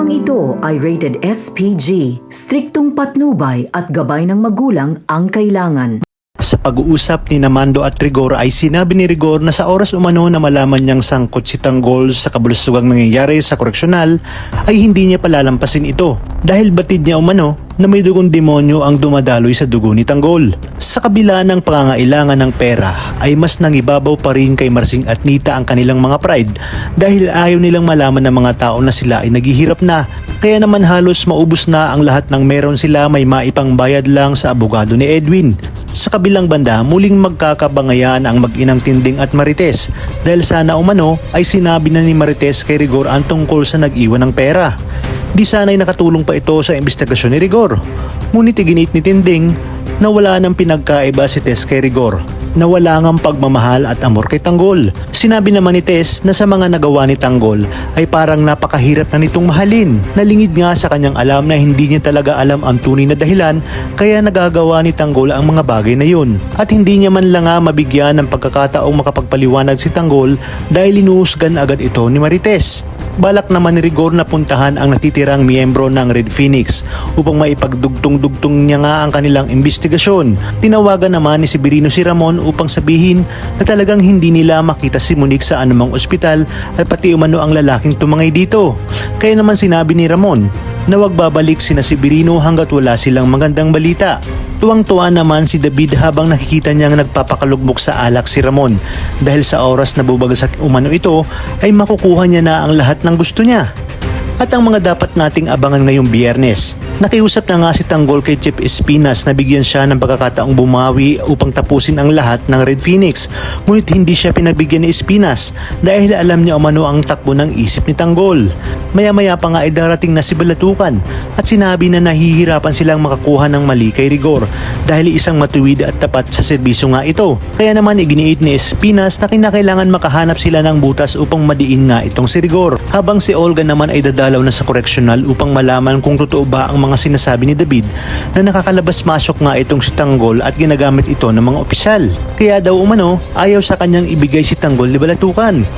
Programang ito ay rated SPG, striktong patnubay at gabay ng magulang ang kailangan. Sa pag-uusap ni Mando at Rigor ay sinabi ni Rigor na sa oras umano na malaman niyang sangkot si Tanggol sa kabulustugang nangyayari sa koreksyonal ay hindi niya palalampasin ito dahil batid niya umano na may dugong demonyo ang dumadaloy sa dugo ni Tanggol. Sa kabila ng pangangailangan ng pera ay mas nangibabaw pa rin kay Marsing at Nita ang kanilang mga pride dahil ayaw nilang malaman ng mga tao na sila ay naghihirap na. Kaya naman halos maubos na ang lahat ng meron sila may maipang bayad lang sa abogado ni Edwin. Sa kabilang banda, muling magkakabangayan ang mag-inang Tinding at Marites dahil sana umano ay sinabi na ni Marites kay Rigor ang tungkol sa nag-iwan ng pera. Di sana'y nakatulong pa ito sa investigasyon ni Rigor. Ngunit iginit ni Tinding na wala nang pinagkaiba si Tess kay Rigor, na wala ngang pagmamahal at amor kay Tanggol. Sinabi naman ni Tess na sa mga nagawa ni Tanggol ay parang napakahirap na nitong mahalin. Nalingid nga sa kanyang alam na hindi niya talaga alam ang tunay na dahilan kaya nagagawa ni Tanggol ang mga bagay na yun. At hindi niya man lang nga mabigyan ng pagkakataong makapagpaliwanag si Tanggol dahil inuusgan agad ito ni Marites. Balak naman ni Rigor na puntahan ang natitirang miyembro ng Red Phoenix upang maipagdugtong-dugtong niya nga ang kanilang investigasyon. Tinawagan naman ni Severino si Ramon upang sabihin na talagang hindi nila makita si Monique sa anumang ospital at pati umano ang lalaking tumangay dito. Kaya naman sinabi ni Ramon na wag babalik sina Severino hanggat wala silang magandang balita. Tuwang-tuwa naman si David habang nakikita niyang nagpapakalugmok sa alak si Ramon dahil sa oras na bubagsak umano ito ay makukuha niya na ang lahat ng gusto niya. At ang mga dapat nating abangan ngayong Biyernes. Nakiusap na nga si Tanggol kay Chief Espinas na bigyan siya ng pagkakataong bumawi upang tapusin ang lahat ng Red Phoenix. Ngunit hindi siya pinagbigyan ni Espinas dahil alam niya umano ang takbo ng isip ni Tanggol. Maya-maya pa nga ay darating na si Balatukan at sinabi na nahihirapan silang makakuha ng mali kay Rigor dahil isang matuwid at tapat sa serbisyo nga ito. Kaya naman iginiit ni Espinas na kinakailangan makahanap sila ng butas upang madiin nga itong si Rigor. Habang si Olga naman ay dadalaw na sa koreksyonal upang malaman kung totoo ba ang mga sinasabi ni David na nakakalabas-masok nga itong si Tanggol at ginagamit ito ng mga opisyal. Kaya daw umano ayaw sa kanyang ibigay si Tanggol ni Balatukan.